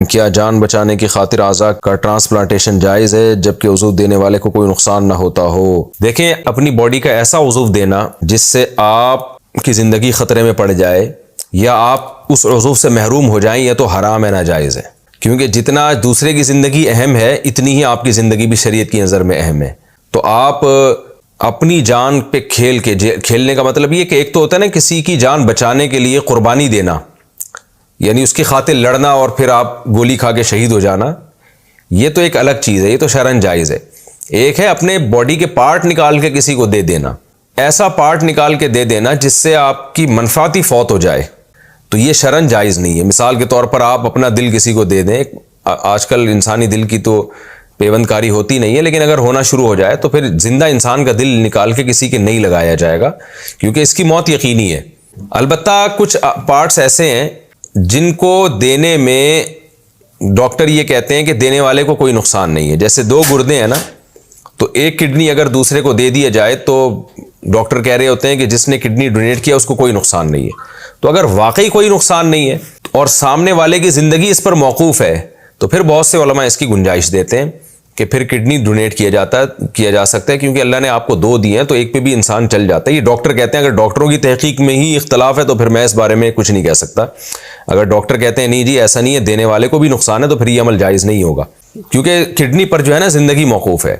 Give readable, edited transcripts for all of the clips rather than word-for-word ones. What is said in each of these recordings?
کیا جان بچانے کی خاطر اعضاء کا ٹرانسپلانٹیشن جائز ہے جبکہ عضو دینے والے کو کوئی نقصان نہ ہوتا ہو؟ دیکھیں، اپنی باڈی کا ایسا عضو دینا جس سے آپ کی زندگی خطرے میں پڑ جائے یا آپ اس عضو سے محروم ہو جائیں، یہ تو حرام ہے، ناجائز ہے، کیونکہ جتنا دوسرے کی زندگی اہم ہے اتنی ہی آپ کی زندگی بھی شریعت کی نظر میں اہم ہے۔ تو آپ اپنی جان پہ کھیلنے کا مطلب یہ کہ ایک تو ہوتا ہے نا کسی کی جان بچانے کے لیے قربانی دینا، یعنی اس کی خاطر لڑنا اور پھر آپ گولی کھا کے شہید ہو جانا، یہ تو ایک الگ چیز ہے، یہ تو شرعاً جائز ہے۔ ایک ہے اپنے باڈی کے پارٹ نکال کے کسی کو دے دینا، ایسا پارٹ نکال کے دے دینا جس سے آپ کی منفعتی فوت ہو جائے، تو یہ شرعاً جائز نہیں ہے۔ مثال کے طور پر آپ اپنا دل کسی کو دے دیں، آج کل انسانی دل کی تو پیوند کاری ہوتی نہیں ہے، لیکن اگر ہونا شروع ہو جائے تو پھر زندہ انسان کا دل نکال کے کسی کے نہیں لگایا جائے گا، کیونکہ اس کی موت یقینی ہے۔ البتہ کچھ پارٹس ایسے ہیں جن کو دینے میں ڈاکٹر یہ کہتے ہیں کہ دینے والے کو کوئی نقصان نہیں ہے، جیسے دو گردے ہیں نا، تو ایک کڈنی اگر دوسرے کو دے دیا جائے تو ڈاکٹر کہہ رہے ہوتے ہیں کہ جس نے کڈنی ڈونیٹ کیا اس کو کوئی نقصان نہیں ہے۔ تو اگر واقعی کوئی نقصان نہیں ہے اور سامنے والے کی زندگی اس پر موقوف ہے تو پھر بہت سے علماء اس کی گنجائش دیتے ہیں کہ پھر کڈنی ڈونیٹ کیا جا سکتا ہے، کیونکہ اللہ نے آپ کو دو دی ہیں تو ایک پہ بھی انسان چل جاتا ہے۔ یہ ڈاکٹر کہتے ہیں، اگر ڈاکٹروں کی تحقیق میں ہی اختلاف ہے تو پھر میں اس بارے میں کچھ نہیں کہہ سکتا۔ اگر ڈاکٹر کہتے ہیں نہیں جی ایسا نہیں ہے، دینے والے کو بھی نقصان ہے، تو پھر یہ عمل جائز نہیں ہوگا، کیونکہ کڈنی پر جو ہے نا زندگی موقوف ہے۔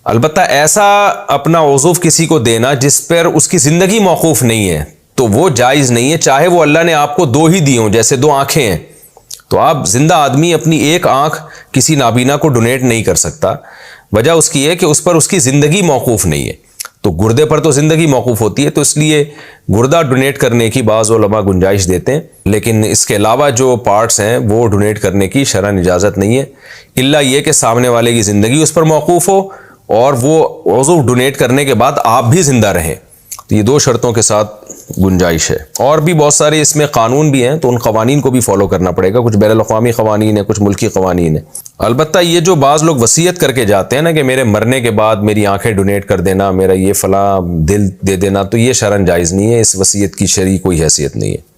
البتہ ایسا اپنا عضو کسی کو دینا جس پر اس کی زندگی موقوف نہیں ہے تو وہ جائز نہیں ہے، چاہے وہ اللہ نے آپ کو دو ہی دی ہوں، جیسے دو آنکھیں ہیں تو آپ زندہ آدمی اپنی ایک آنکھ کسی نابینا کو ڈونیٹ نہیں کر سکتا، وجہ اس کی ہے کہ اس پر اس کی زندگی موقوف نہیں ہے۔ تو گردے پر تو زندگی موقوف ہوتی ہے، تو اس لیے گردہ ڈونیٹ کرنے کی بعض علماء گنجائش دیتے ہیں، لیکن اس کے علاوہ جو پارٹس ہیں وہ ڈونیٹ کرنے کی شرعاً اجازت نہیں ہے، الا یہ کہ سامنے والے کی زندگی اس پر موقوف ہو اور وہ عضو ڈونیٹ کرنے کے بعد آپ بھی زندہ رہیں، تو یہ دو شرطوں کے ساتھ گنجائش ہے۔ اور بھی بہت سارے اس میں قانون بھی ہیں، تو ان قوانین کو بھی فالو کرنا پڑے گا، کچھ بین الاقوامی قوانین ہیں، کچھ ملکی قوانین ہیں۔ البتہ یہ جو بعض لوگ وصیت کر کے جاتے ہیں نا کہ میرے مرنے کے بعد میری آنکھیں ڈونیٹ کر دینا، میرا یہ فلاں دل دے دینا، تو یہ شرعاً جائز نہیں ہے، اس وصیت کی شرعی کوئی حیثیت نہیں ہے۔